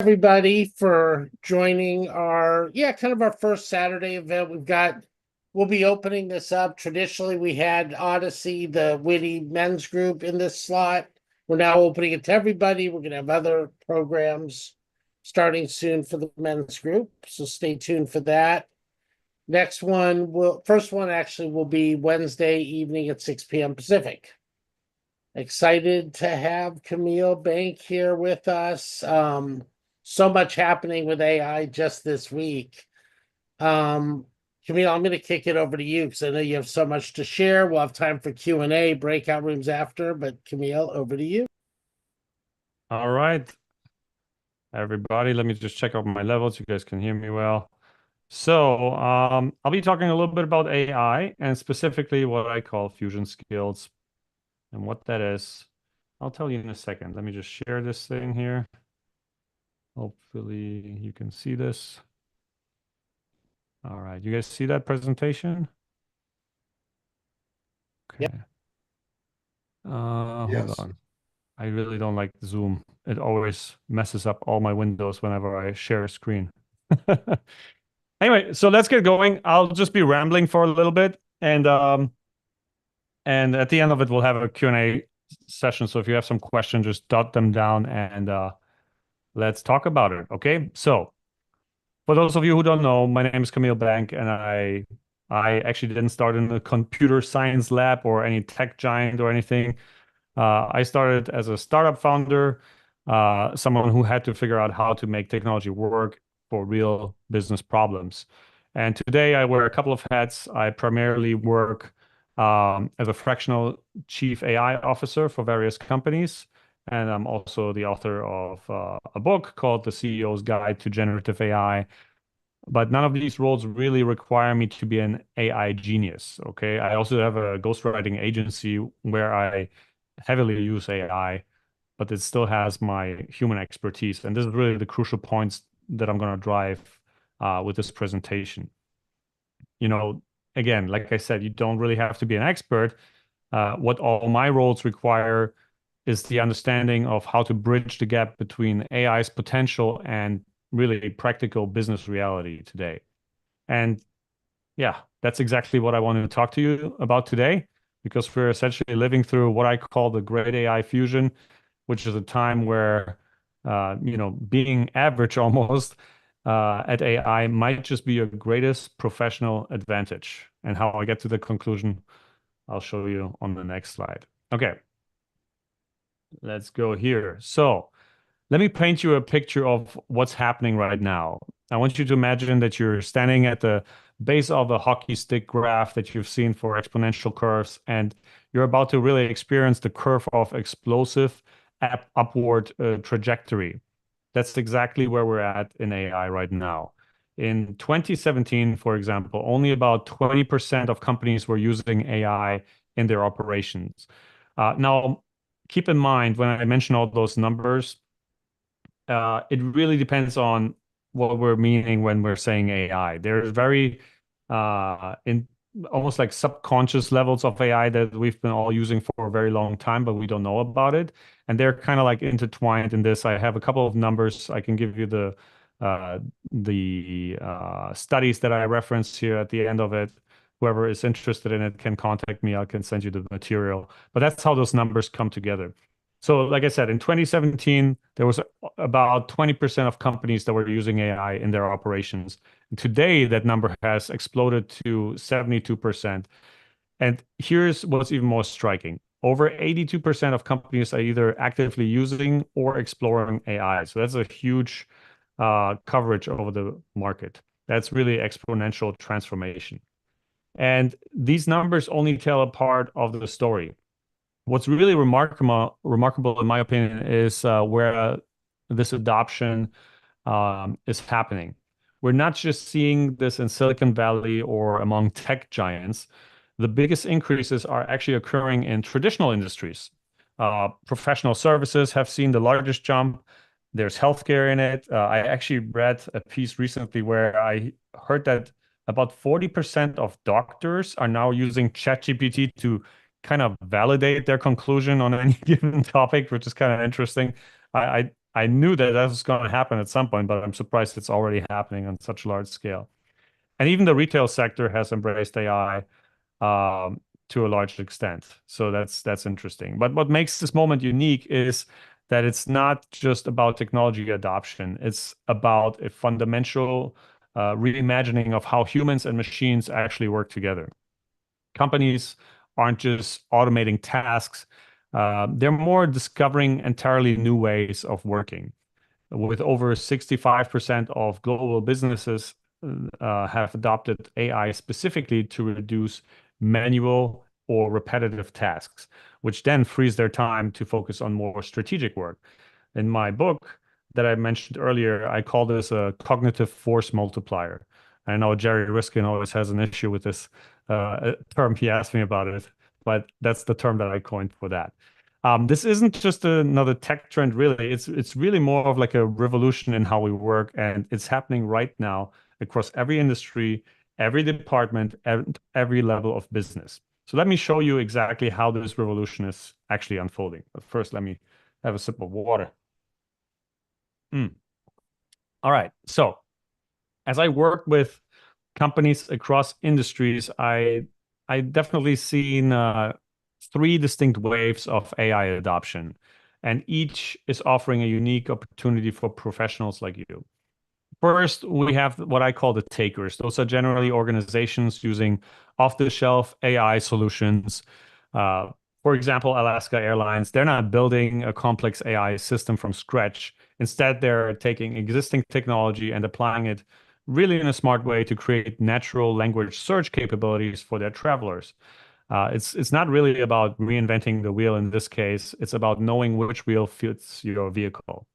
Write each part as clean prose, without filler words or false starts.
Everybody for joining our kind of our first Saturday event. We'll be opening this up. Traditionally we had Odyssey, the witty men's group, in this slot. We're now opening it to everybody. We're going to have other programs starting soon for the men's group, so stay tuned for that. First one actually will be Wednesday evening at 6 p.m. Pacific. Excited to have Camille Bank here with us. So much happening with AI just this week. Camille, I'm going to kick it over to you because I know you have so much to share. We'll have time for Q&A, breakout rooms after, but Camille, over to you. All right, everybody, let me just check out my levels. You guys can hear me well. So I'll be talking a little bit about AI and specifically what I call fusion skills and what that is. I'll tell you in a second. Let me just share this thing here. Hopefully you can see this. All right, you guys see that presentation? Okay. Yep. Hold on. I really don't like Zoom. It always messes up all my windows whenever I share a screen. Anyway, so let's get going. I'll just be rambling for a little bit, and at the end of it, we'll have a Q&A session. So if you have some questions, just jot them down and let's talk about it. Okay. So for those of you who don't know, my name is Camille Bank, and I actually didn't start in a computer science lab or any tech giant or anything. I started as a startup founder, someone who had to figure out how to make technology work for real business problems. And today I wear a couple of hats. I primarily work as a fractional chief AI officer for various companies. And I'm also the author of a book called The CEO's Guide to Generative AI. But none of these roles really require me to be an AI genius. Okay. I also have a ghostwriting agency where I heavily use AI, but it still has my human expertise. And this is really the crucial points that I'm going to drive with this presentation. You know, again, like I said, you don't really have to be an expert. What all my roles require is the understanding of how to bridge the gap between AI's potential and really practical business reality today. And yeah, that's exactly what I wanted to talk to you about today, because we're essentially living through what I call the great AI fusion, which is a time where, being average almost at AI might just be your greatest professional advantage. And how I get to the conclusion, I'll show you on the next slide. Okay, let's go here. So let me paint you a picture of what's happening right now. I want you to imagine that you're standing at the base of a hockey stick graph that you've seen for exponential curves, and you're about to really experience the curve of explosive upward trajectory. That's exactly where we're at in AI right now. In 2017, for example, only about 20% of companies were using AI in their operations. Now, keep in mind, when I mention all those numbers, it really depends on what we're meaning when we're saying AI. There's very in almost like subconscious levels of AI that we've been all using for a very long time, but we don't know about it. And they're kind of like intertwined in this. I have a couple of numbers. I can give you the studies that I referenced here at the end of it. Whoever is interested in it can contact me. I can send you the material. But that's how those numbers come together. So like I said, in 2017, there was about 20% of companies that were using AI in their operations. And today, that number has exploded to 72%. And here's what's even more striking. Over 82% of companies are either actively using or exploring AI. So that's a huge coverage over the market. That's really exponential transformation. And these numbers only tell a part of the story. What's really remarkable, in my opinion, is where this adoption is happening. We're not just seeing this in Silicon Valley or among tech giants. The biggest increases are actually occurring in traditional industries. Professional services have seen the largest jump. There's healthcare in it. I actually read a piece recently where I heard that about 40% of doctors are now using ChatGPT to kind of validate their conclusion on any given topic, which is kind of interesting. I knew that that was going to happen at some point, but I'm surprised it's already happening on such a large scale. And even the retail sector has embraced AI to a large extent. So that's interesting. But what makes this moment unique is that it's not just about technology adoption. It's about a fundamental reimagining of how humans and machines actually work together. Companies aren't just automating tasks, they're more discovering entirely new ways of working. With over 65% of global businesses have adopted AI specifically to reduce manual or repetitive tasks, which then frees their time to focus on more strategic work. In my book that I mentioned earlier, I call this a cognitive force multiplier. I know Jerry Riskin always has an issue with this term. He asked me about it, but that's the term that I coined for that. This isn't just another tech trend, really. It's really more of like a revolution in how we work, and it's happening right now across every industry, every department, and every level of business. So let me show you exactly how this revolution is actually unfolding. But first, let me have a sip of water. Mm. All right. So as I work with companies across industries, I definitely seen three distinct waves of AI adoption, and each is offering a unique opportunity for professionals like you. First, we have what I call the takers. Those are generally organizations using off-the-shelf AI solutions. Uh, for example, Alaska Airlines, they're not building a complex AI system from scratch. Instead, they're taking existing technology and applying it really in a smart way to create natural language search capabilities for their travelers. It's not really about reinventing the wheel in this case. It's about knowing which wheel fits your vehicle.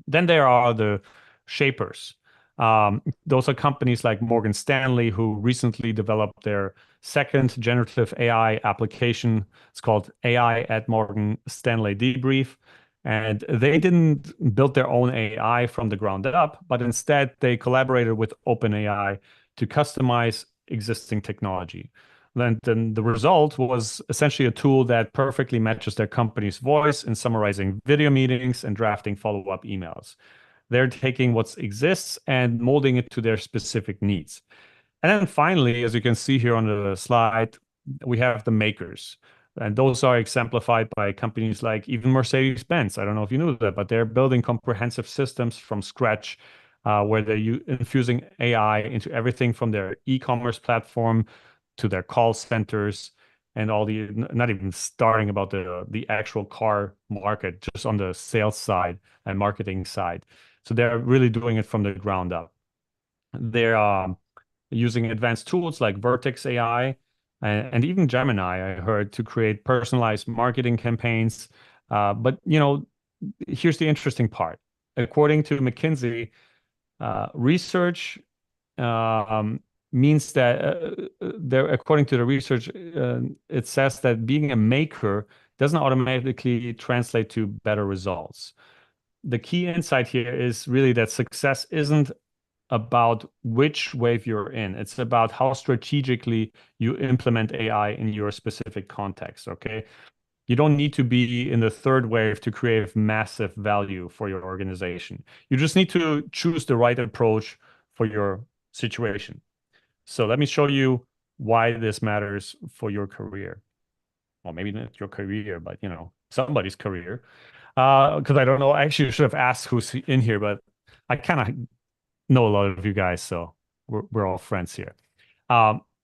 Then there are the shapers. Those are companies like Morgan Stanley who recently developed their second generative AI application. It's called AI at Morgan Stanley Debrief. And they didn't build their own AI from the ground up, but instead they collaborated with OpenAI to customize existing technology. Then the result was essentially a tool that perfectly matches their company's voice in summarizing video meetings and drafting follow-up emails. They're taking what exists and molding it to their specific needs. And then finally, as you can see here on the slide, we have the makers. And those are exemplified by companies like even Mercedes-Benz. I don't know if you knew that, but they're building comprehensive systems from scratch where they're infusing AI into everything from their e-commerce platform to their call centers and all the, not even starting about the actual car market, just on the sales side and marketing side. So they're really doing it from the ground up. They're using advanced tools like Vertex AI and even Gemini, I heard, to create personalized marketing campaigns. But here's the interesting part. According to McKinsey, research means that according to the research, it says that being a maker doesn't automatically translate to better results. The key insight here is really that success isn't about which wave you're in. It's about how strategically you implement AI in your specific context, okay? You don't need to be in the third wave to create massive value for your organization. You just need to choose the right approach for your situation. So let me show you why this matters for your career. Well, maybe not your career, but somebody's career. Because I don't know. I actually should have asked who's in here, but I kind of know a lot of you guys, so we're all friends here.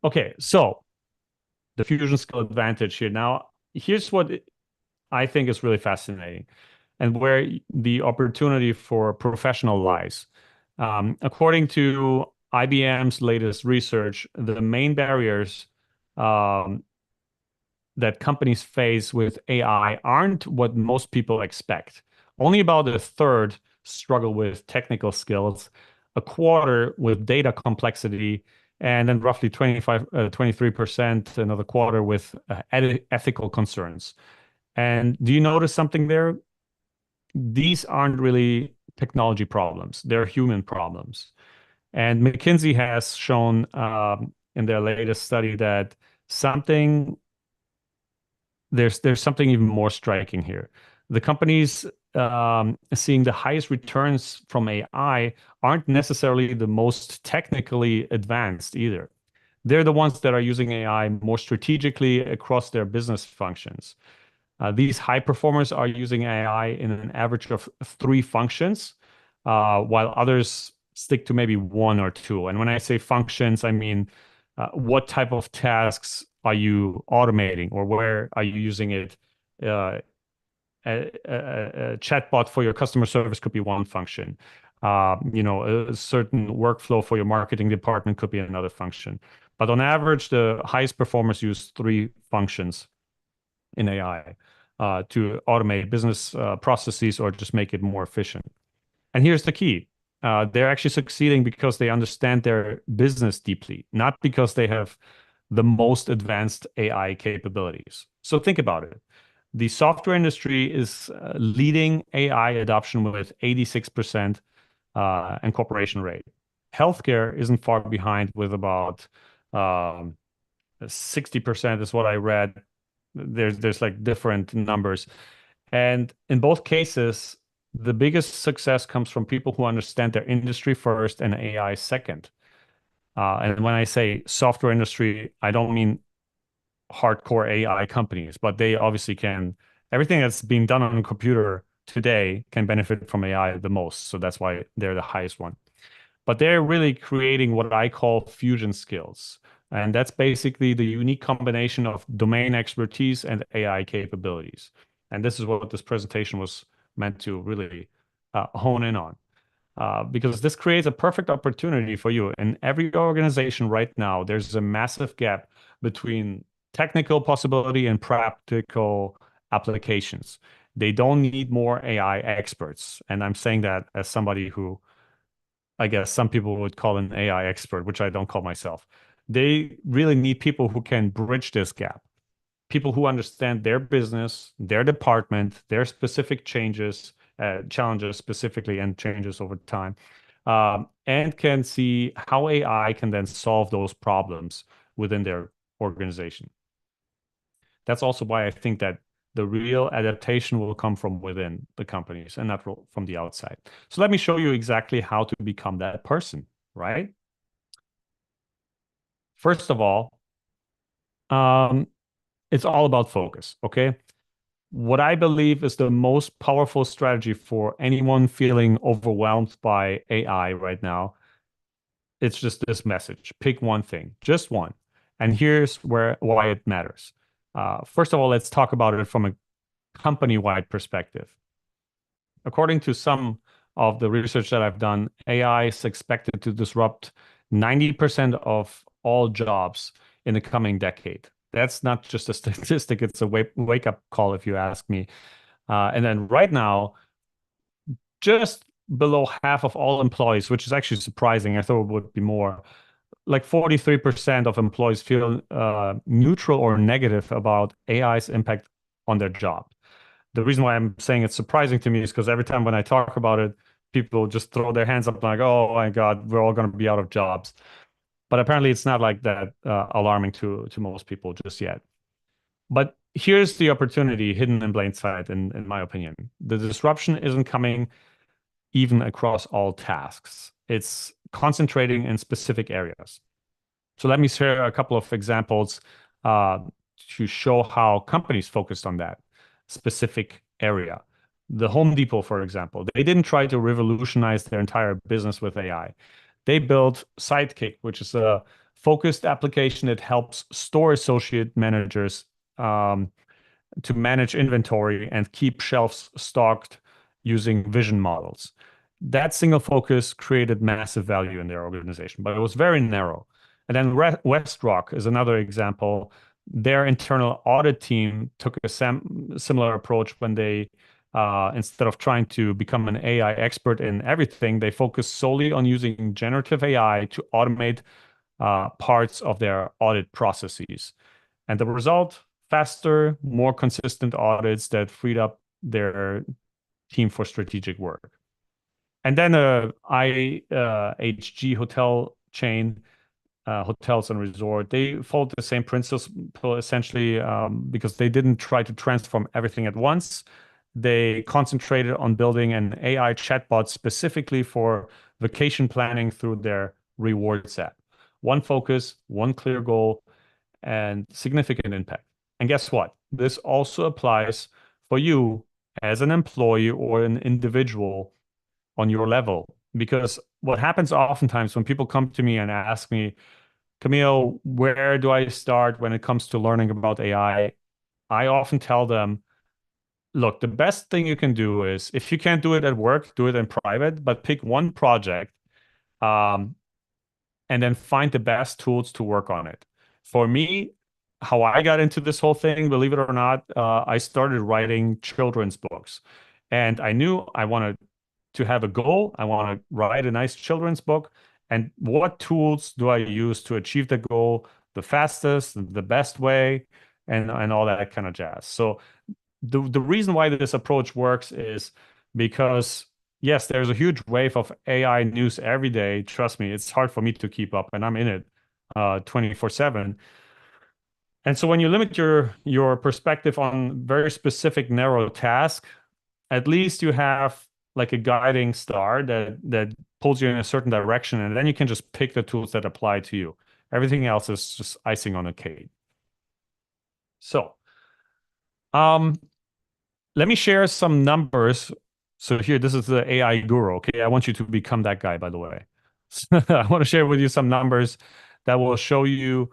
Okay, so the fusion skill advantage here. Now, here's what I think is really fascinating, and where the opportunity for professional lies. According to IBM's latest research, the main barriers that companies face with AI aren't what most people expect. Only about a third struggle with technical skills, a quarter with data complexity, and then roughly 23%, another quarter with ethical concerns. And do you notice something there? These aren't really technology problems, they're human problems. And McKinsey has shown in their latest study that something there's something even more striking here. The companies seeing the highest returns from AI aren't necessarily the most technically advanced either. They're the ones that are using AI more strategically across their business functions. These high performers are using AI in an average of 3 functions, while others stick to maybe 1 or 2. And when I say functions, I mean what type of tasks are you automating, or where are you using it? Uh, a chatbot for your customer service could be one function. A certain workflow for your marketing department could be another function. But on average, the highest performers use 3 functions in AI to automate business processes or just make it more efficient. And here's the key. They're actually succeeding because they understand their business deeply, not because they have the most advanced AI capabilities. So think about it. The software industry is leading AI adoption with 86% incorporation rate. Healthcare isn't far behind with about 60% is what I read. There's like different numbers. And in both cases, the biggest success comes from people who understand their industry first and AI second. And when I say software industry, I don't mean hardcore AI companies, but they obviously can. Everything that's being done on a computer today can benefit from AI the most. So that's why they're the highest one. But they're really creating what I call fusion skills. And that's basically the unique combination of domain expertise and AI capabilities. And this is what this presentation was meant to really hone in on. Because this creates a perfect opportunity for you. In every organization right now, there's a massive gap between technical possibility and practical applications. They don't need more AI experts. And I'm saying that as somebody who, I guess some people would call an AI expert, which I don't call myself. They really need people who can bridge this gap, people who understand their business, their department, their specific challenges specifically, and changes over time, and can see how AI can then solve those problems within their organization. That's also why I think that the real adaptation will come from within the companies and not from the outside. So let me show you exactly how to become that person, right? First of all, it's all about focus, okay? What I believe is the most powerful strategy for anyone feeling overwhelmed by AI right now, it's just this message. Pick one thing, just one. And here's why it matters. First of all, let's talk about it from a company-wide perspective. According to some of the research that I've done, AI is expected to disrupt 90% of all jobs in the coming decade. That's not just a statistic, it's a wake-up call, if you ask me. And then right now, just below half of all employees, which is actually surprising. I thought it would be more. Like 43% of employees feel neutral or negative about AI's impact on their job. The reason why I'm saying it's surprising to me is because every time when I talk about it, people just throw their hands up like, oh my God, we're all going to be out of jobs. But apparently it's not like that alarming to most people just yet. But here's the opportunity hidden in plain sight, in my opinion. The disruption isn't coming even across all tasks. It's concentrating in specific areas. So let me share a couple of examples to show how companies focused on that specific area. The Home Depot, for example, they didn't try to revolutionize their entire business with AI. They built Sidekick, which is a focused application that helps store associate managers to manage inventory and keep shelves stocked using vision models. That single focus created massive value in their organization, but it was very narrow. And then WestRock is another example. Their internal audit team took a similar approach when they, instead of trying to become an AI expert in everything, they focused solely on using generative AI to automate parts of their audit processes. And the result, faster, more consistent audits that freed up their team for strategic work. And then IHG hotel chain, hotels and resort, they followed the same principle essentially because they didn't try to transform everything at once. they concentrated on building an AI chatbot specifically for vacation planning through their rewards app. One focus, one clear goal, and significant impact. And guess what? This also applies for you as an employee or an individual on your level. Because what happens oftentimes when people come to me and ask me, Camille, where do I start when it comes to learning about AI? I often tell them, look, the best thing you can do is if you can't do it at work, do it in private, but pick one project um, and then find the best tools to work on it. For me, how I got into this whole thing, believe it or not, I started writing children's books. And I knew I wanted to have a goal. I want to write a nice children's book. And what tools do I use to achieve the goal the fastest, the best way, and all that kind of jazz. So the reason why this approach works is because yes, there's a huge wave of AI news every day. Trust me, it's hard for me to keep up, and I'm in it 24/7. And so when you limit your perspective on very specific narrow task, at least you have like a guiding star that pulls you in a certain direction, and then you can just pick the tools that apply to you. Everything else is just icing on a cake. So, um, let me share some numbers. So here, this is the AI guru. Okay, I want you to become that guy, by the way. I want to share with you some numbers that will show you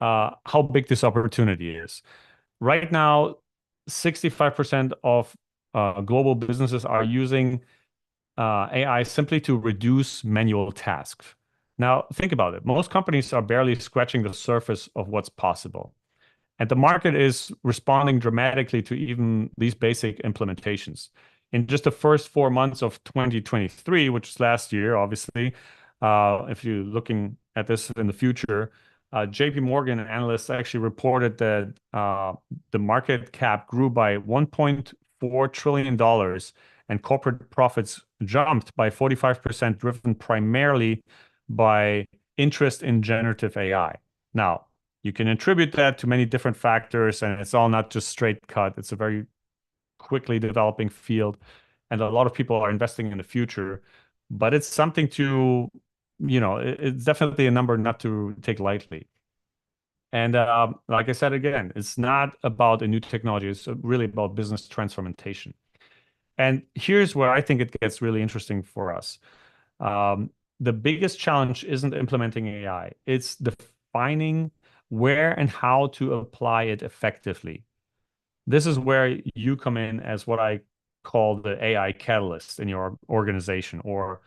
how big this opportunity is. Right now, 65% of global businesses are using AI simply to reduce manual tasks. Now, think about it. Most companies are barely scratching the surface of what's possible. And the market is responding dramatically to even these basic implementations. In just the first 4 months of 2023, which is last year, obviously, if you're looking at this in the future, JP Morgan analysts actually reported that the market cap grew by $1.4 trillion and corporate profits jumped by 45%, driven primarily by interest in generative AI. Now, you can attribute that to many different factors, and it's all not just straight cut. It's a very quickly developing field, and a lot of people are investing in the future. But it's something to, it's definitely a number not to take lightly. And like I said again, it's not about a new technology. It's really about business transformation. And here's where I think it gets really interesting for us. The biggest challenge isn't implementing AI. It's defining where and how to apply it effectively. This is where you come in as what I call the AI catalyst in your organization, or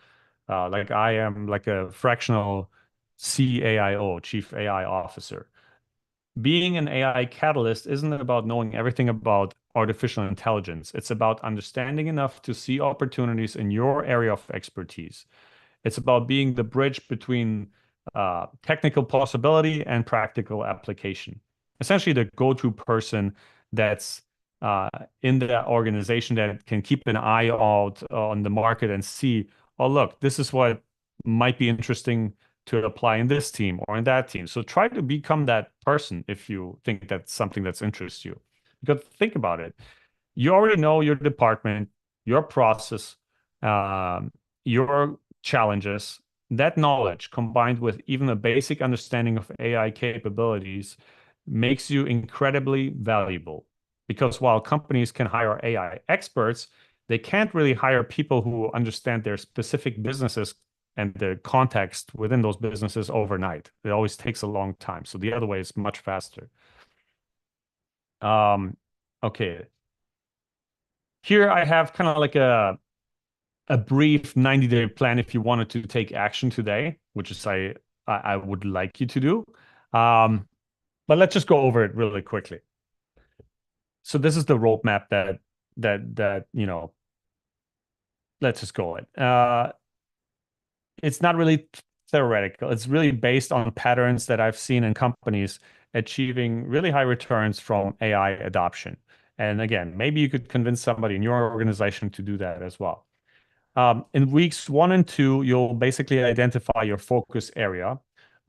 like I am like a fractional CAIO, Chief AI Officer. Being an AI catalyst isn't about knowing everything about artificial intelligence. It's about understanding enough to see opportunities in your area of expertise. It's about being the bridge between technical possibility and practical application. Essentially, the go-to person that's in the organization that can keep an eye out on the market and see, oh, look, this is what might be interesting to apply in this team or in that team. So try to become that person if you think that's something that interests you. Because think about it. You already know your department, your process, your challenges. That knowledge combined with even a basic understanding of AI capabilities makes you incredibly valuable. Because while companies can hire AI experts, they can't really hire people who understand their specific businesses and the context within those businesses overnight. It always takes a long time. So the other way is much faster. Okay. Here I have kind of like a brief 90-day plan if you wanted to take action today, which is I would like you to do. But let's just go over it really quickly. So this is the roadmap that let's just go it. It's not really theoretical. It's really based on patterns that I've seen in companies achieving really high returns from AI adoption. And again, maybe you could convince somebody in your organization to do that as well. In weeks 1 and 2, you'll basically identify your focus area,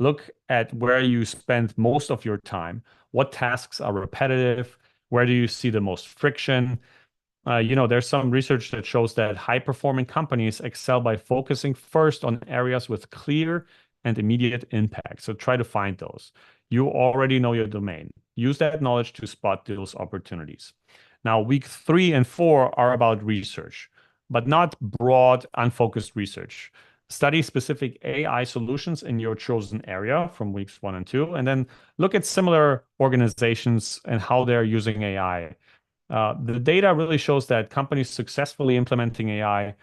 look at where you spend most of your time, what tasks are repetitive, where do you see the most friction, There's some research that shows that high-performing companies excel by focusing first on areas with clear and immediate impact. So try to find those. You already know your domain. Use that knowledge to spot those opportunities. Now, week 3 and 4 are about research, but not broad, unfocused research. Study specific AI solutions in your chosen area from weeks 1 and 2, and then look at similar organizations and how they're using AI. The data really shows that companies successfully implementing AI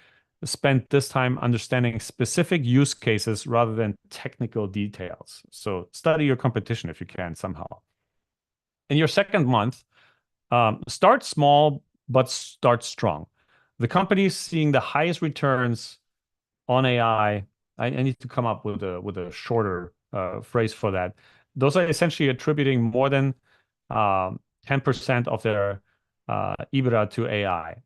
spent this time understanding specific use cases rather than technical details. So study your competition if you can somehow. In your second month, start small, but start strong. The companies seeing the highest returns on AI, I need to come up with a shorter phrase for that. Those are essentially attributing more than 10% of their EBITDA to AI.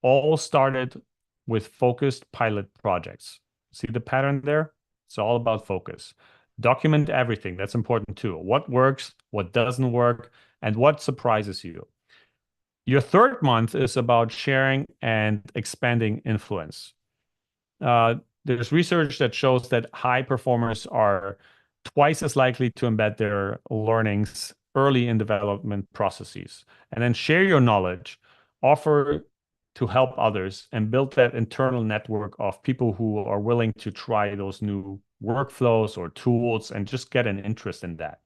All started with focused pilot projects. See the pattern there? It's all about focus. Document everything. That's important too. What works, what doesn't work, and what surprises you. Your third month is about sharing and expanding influence. There's research that shows that high performers are twice as likely to embed their learnings early in development processes, and then share your knowledge, offer to help others, and build that internal network of people who are willing to try those new workflows or tools and just get an interest in that.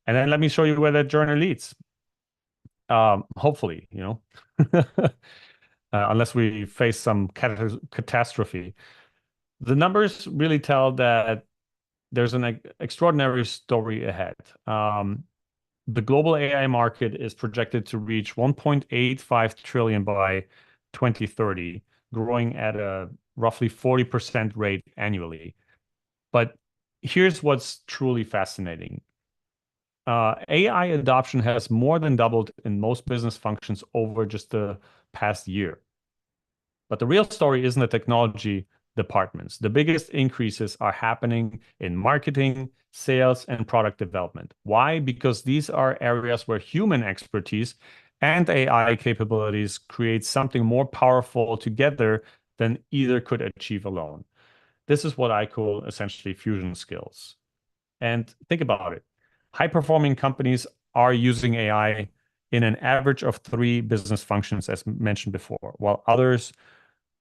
And then let me show you where that journey leads. Hopefully, unless we face some catastrophe. The numbers really tell that there's an extraordinary story ahead. The global AI market is projected to reach 1.85 trillion by 2030, growing at a roughly 40% rate annually. But here's what's truly fascinating. AI adoption has more than doubled in most business functions over just the past year. But the real story isn't the technology departments. The biggest increases are happening in marketing, sales, and product development. Why? Because these are areas where human expertise and AI capabilities create something more powerful together than either could achieve alone. This is what I call essentially fusion skills. And think about it. High-performing companies are using AI in an average of 3 business functions, as mentioned before, while others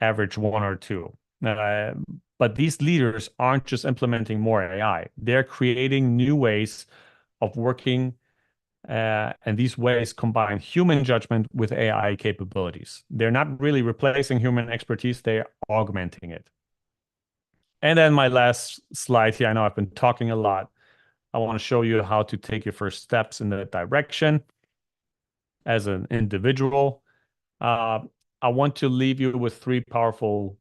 average 1 or 2. But these leaders aren't just implementing more AI. They're creating new ways of working, and these ways combine human judgment with AI capabilities. They're not really replacing human expertise, they're augmenting it. And then my last slide here, I know I've been talking a lot. I want to show you how to take your first steps in that direction as an individual. I want to leave you with 3 powerful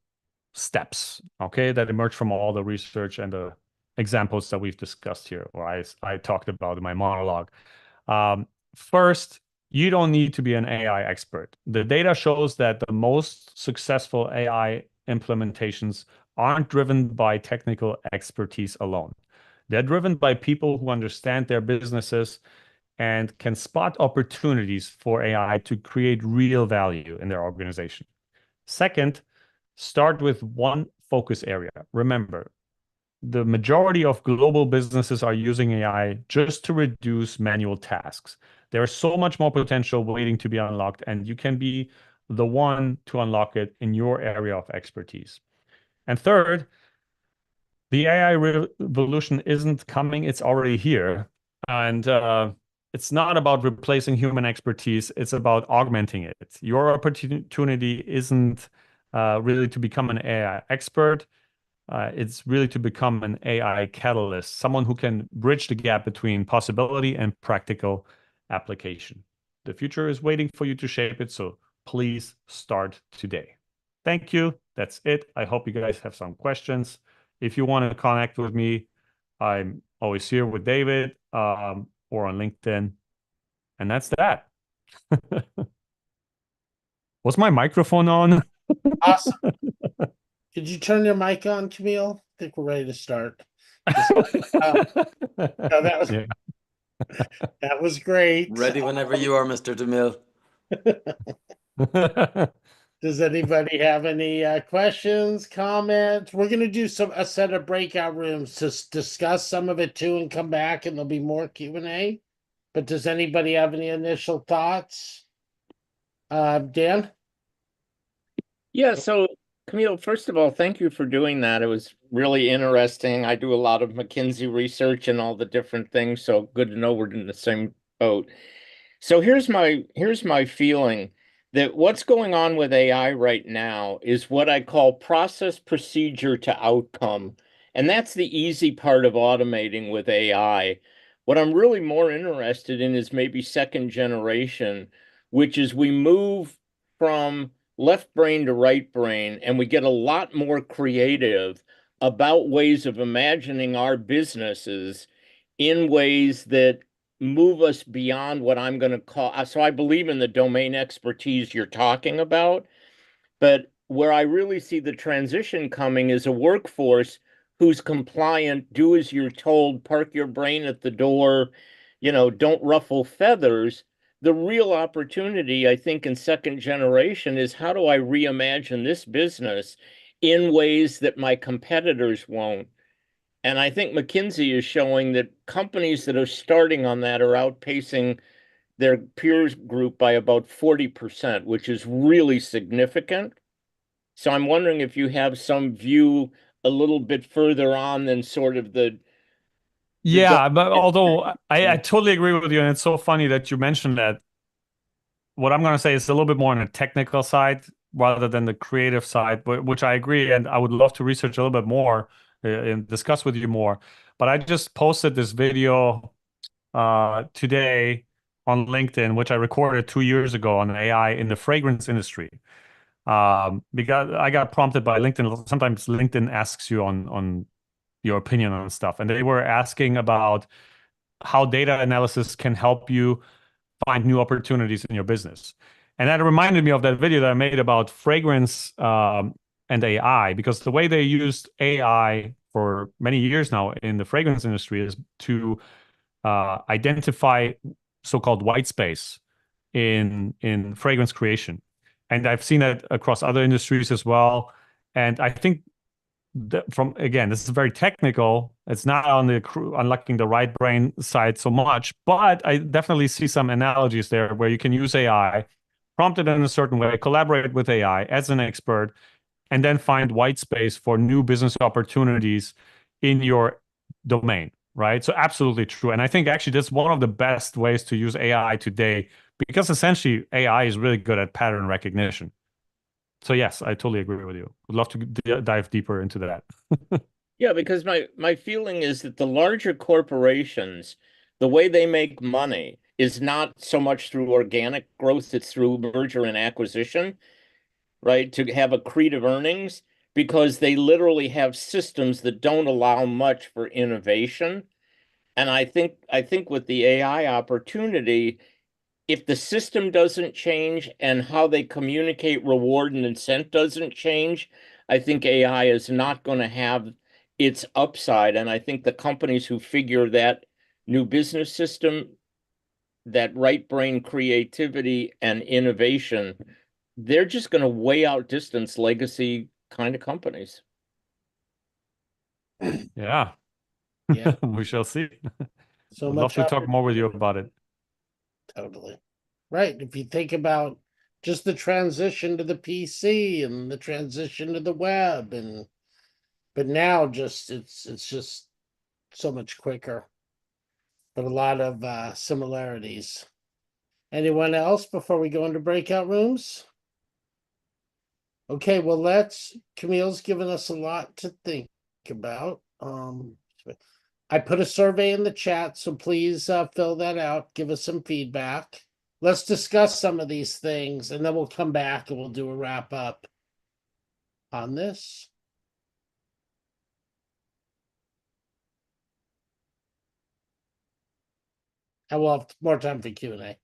steps, okay, that emerge from all the research and the examples that we've discussed here, or I talked about in my monologue. First, you don't need to be an AI expert. The data shows that the most successful AI implementations aren't driven by technical expertise alone. They're driven by people who understand their businesses and can spot opportunities for AI to create real value in their organization. Second, start with one focus area. Remember, the majority of global businesses are using AI just to reduce manual tasks. There's so much more potential waiting to be unlocked, and you can be the one to unlock it in your area of expertise. And third, the AI revolution isn't coming, it's already here. And it's not about replacing human expertise, it's about augmenting it. Your opportunity isn't really to become an AI expert. It's really to become an AI catalyst, someone who can bridge the gap between possibility and practical application. The future is waiting for you to shape it, so please start today. Thank you. That's it. I hope you guys have some questions. If you want to connect with me, I'm always here with David or on LinkedIn. And that's that. Was my microphone on? Awesome. Did you turn your mic on, Camille? I think we're ready to start. No, Yeah. that was great. Ready whenever you are, Mr. DeMille. Does anybody have any questions, comments? We're gonna do a set of breakout rooms to discuss some of it too, and come back, and there'll be more Q&A. But does anybody have any initial thoughts? Dan? Yeah, so Camille, first of all, thank you for doing that. It was really interesting. I do a lot of McKinsey research and all the different things, so good to know we're in the same boat. So here's my feeling that what's going on with AI right now is what I call process procedure to outcome. And that's the easy part of automating with AI. What I'm really more interested in is maybe second generation, which is we move from left brain to right brain and we get a lot more creative about ways of imagining our businesses in ways that move us beyond what I'm going to call. So I believe in the domain expertise you're talking about, but where I really see the transition coming is a workforce who's compliant, do as you're told, park your brain at the door, don't ruffle feathers. The real opportunity, I think, in second generation is how do I reimagine this business in ways that my competitors won't? And I think McKinsey is showing that companies that are starting on that are outpacing their peers group by about 40%, which is really significant. So I'm wondering if you have some view a little bit further on than sort of the Yeah, but although I dominant. totally agree with you, and it's so funny that you mentioned that. What I'm going to say is a little bit more on the technical side rather than the creative side, but which I agree, and I would love to research a little bit more and discuss with you more. But I just posted this video today on LinkedIn, which I recorded 2 years ago on AI in the fragrance industry. Because I got prompted by LinkedIn. Sometimes LinkedIn asks you on your opinion on stuff, and they were asking about how data analysis can help you find new opportunities in your business. And that reminded me of that video that I made about fragrance and AI, because the way they used AI for many years now in the fragrance industry is to identify so-called white space in fragrance creation. And I've seen that across other industries as well. And I think from again, this is very technical. It's not on the unlocking the right brain side so much, but I definitely see some analogies there where you can use AI, prompt it in a certain way, collaborate with AI as an expert, and then find white space for new business opportunities in your domain, right? So absolutely true. And I think actually that's one of the best ways to use AI today, because essentially AI is really good at pattern recognition. So yes, I totally agree with you. Would love to dive deeper into that. Yeah, because my feeling is that the larger corporations, the way they make money is not so much through organic growth, it's through merger and acquisition, right? To have accretive earnings because they literally have systems that don't allow much for innovation. And I think with the AI opportunity, if the system doesn't change and how they communicate reward and incent doesn't change, I think AI is not going to have its upside. And I think the companies who figure that new business system, that right brain creativity and innovation, they're just going to way outdistance legacy kind of companies. Yeah, Yeah, we shall see. so Would love much to talk more with you opportunity. about it. Totally. Right. If you think about just the transition to the PC and the transition to the web, and but now just it's just so much quicker, but a lot of similarities. Anyone else before we go into breakout rooms? Okay, well, Camille's given us a lot to think about. I put a survey in the chat, so please fill that out, give us some feedback. Let's discuss some of these things, and then we'll come back and we'll do a wrap up on this. And we'll have more time for Q&A.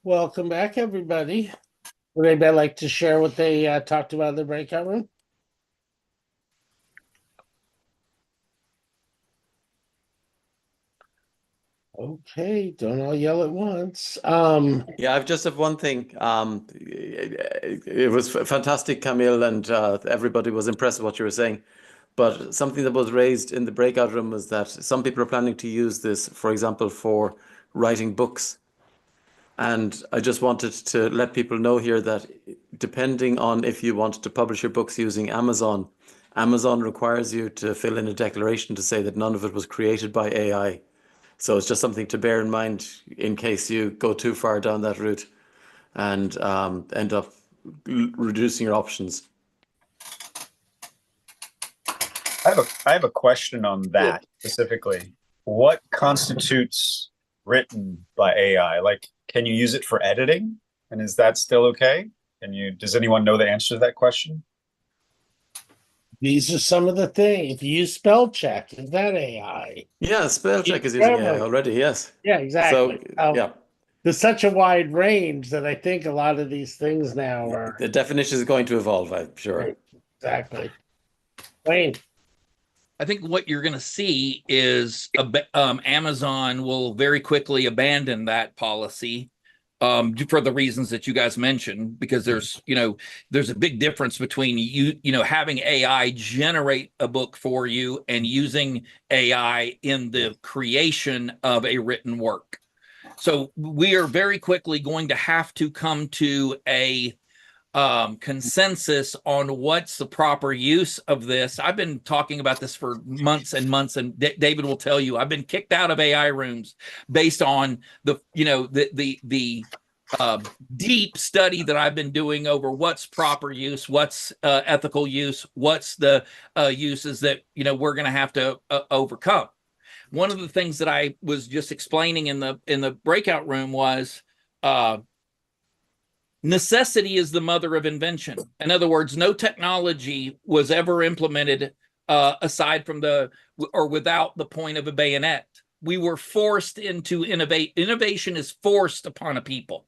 welcome back, everybody. Would anybody like to share what they talked about in the breakout room? Okay, don't all yell at once. Yeah, I've just have one thing. It was fantastic, Camille, and everybody was impressed with what you were saying. But something that was raised in the breakout room was that some people are planning to use this, for example, for writing books. And I just wanted to let people know here that depending on if you want to publish your books using Amazon, Amazon requires you to fill in a declaration to say that none of it was created by AI. So it's just something to bear in mind in case you go too far down that route and end up reducing your options. I have a question on that specifically. What constitutes written by AI? Like, can you use it for editing? And is that still okay? Does anyone know the answer to that question? These are some of the things. If you use spell check, is that AI? Yeah, spell check is using AI already, yes. Yeah, exactly. So, yeah. There's such a wide range that I think a lot of these things now are. The definition is going to evolve, I'm sure. Right, exactly. Wayne. I think what you're going to see is Amazon will very quickly abandon that policy for the reasons that you guys mentioned, because there's a big difference between having AI generate a book for you and using AI in the creation of a written work. So we are very quickly going to have to come to a consensus on what's the proper use of this. I've been talking about this for months and months, and David will tell you I've been kicked out of AI rooms based on the deep study that I've been doing over what's proper use, what's ethical use, what's the uses that we're going to have to overcome. One of the things that I was just explaining in the breakout room was necessity is the mother of invention. In other words, no technology was ever implemented aside from without the point of a bayonet. We were forced into innovate. Innovation is forced upon a people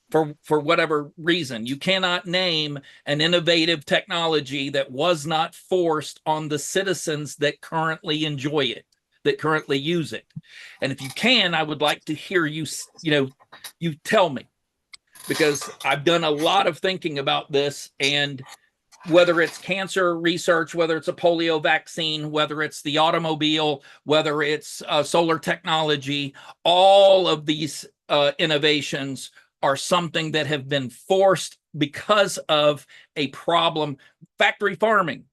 for whatever reason. You cannot name an innovative technology that was not forced on the citizens that currently enjoy it, that currently use it. And if you can, I would like to hear you tell me, because I've done a lot of thinking about this, and whether it's cancer research, whether it's a polio vaccine, whether it's the automobile, whether it's solar technology, all of these innovations are something that have been forced because of a problem. Factory farming,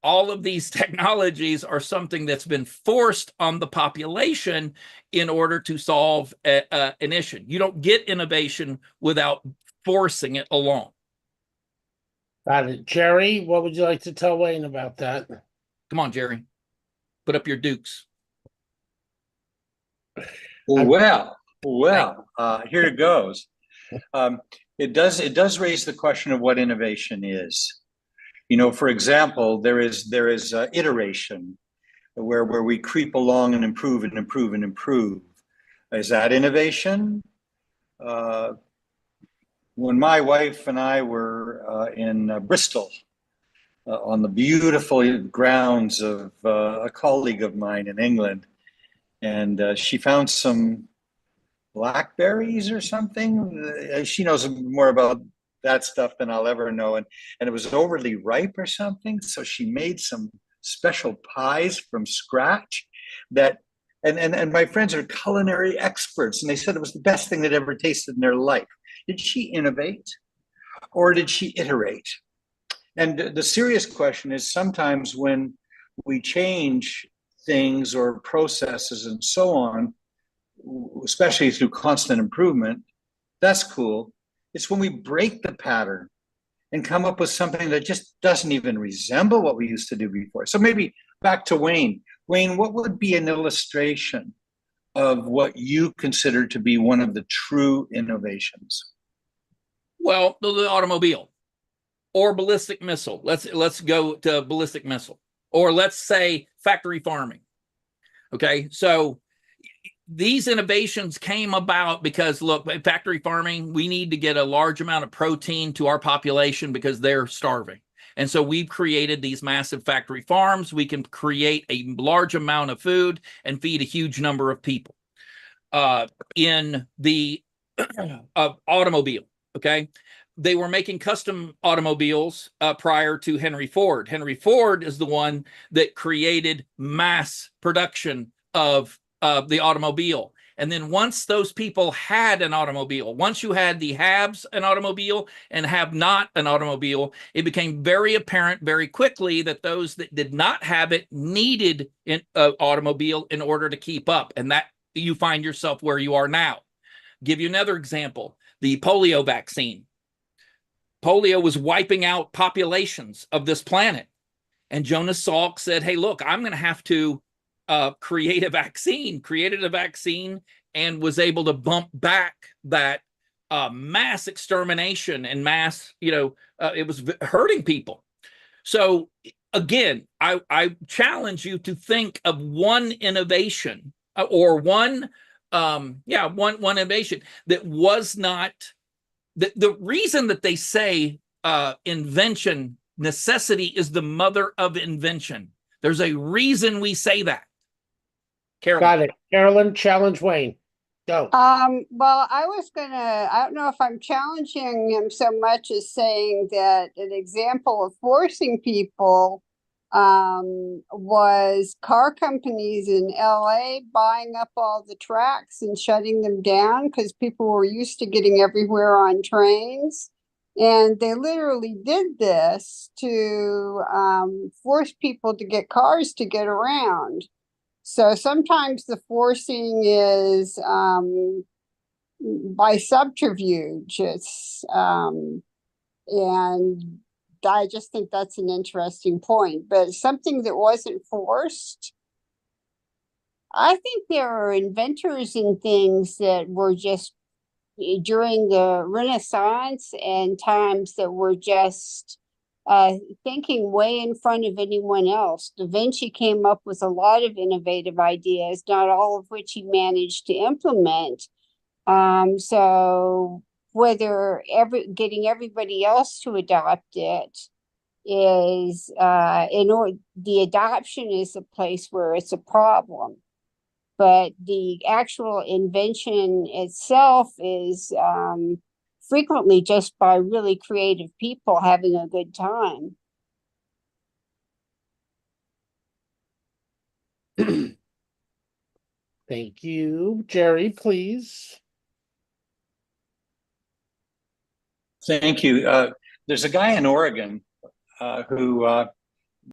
all of these technologies are something that's been forced on the population in order to solve an issue. You don't get innovation without forcing it along. Got it. Jerry, what would you like to tell Wayne about that? Come on, Jerry. Put up your dukes. Well, here it goes. It does raise the question of what innovation is. For example, there is iteration where we creep along and improve and improve and improve. Is that innovation? When my wife and I were in Bristol, on the beautiful grounds of a colleague of mine in England, and she found some blackberries or something. She knows more about that stuff than I'll ever know, and it was overly ripe or something. So she made some special pies from scratch that, and my friends are culinary experts, and they said it was the best thing they'd ever tasted in their life. Did she innovate or did she iterate? And the serious question is, sometimes when we change things or processes and so on, especially through constant improvement, that's cool. It's when we break the pattern and come up with something that just doesn't even resemble what we used to do before. So maybe back to Wayne. Wayne, what would be an illustration of what you consider to be one of the true innovations? Well, the automobile or ballistic missile. Let's go to ballistic missile, or let's say factory farming. Okay, so these innovations came about because, look, factory farming, we need to get a large amount of protein to our population because they're starving. And so we've created these massive factory farms. We can create a large amount of food and feed a huge number of people. In the automobile, okay? They were making custom automobiles prior to Henry Ford. Henry Ford is the one that created mass production of the automobile. And then once those people had an automobile, once you had the haves an automobile and have not an automobile, it became very apparent very quickly that those that did not have it needed an automobile in order to keep up. And that you find yourself where you are now. Give you another example, the polio vaccine. Polio was wiping out populations of this planet. And Jonas Salk said, hey, look, I'm going to have to created a vaccine and was able to bump back that mass extermination and mass, it was hurting people. So again, I challenge you to think of one innovation or one innovation that was not the reason that they say invention, necessity is the mother of invention. There's a reason we say that. Carolyn. Got it. Carolyn, challenge Wayne. Go. Well, I don't know if I'm challenging him so much as saying that an example of forcing people was car companies in LA buying up all the tracks and shutting them down because people were used to getting everywhere on trains. And they literally did this to force people to get cars to get around. So sometimes the forcing is by subterfuge. And I just think that's an interesting point. But something that wasn't forced, I think there are inventors and things that were just during the Renaissance and times that were just thinking way in front of anyone else. Da Vinci came up with a lot of innovative ideas, not all of which he managed to implement. So whether getting everybody else to adopt it is the adoption is a place where it's a problem. But the actual invention itself is frequently just by really creative people having a good time. Thank you. Jerry, please. Thank you. There's a guy in Oregon who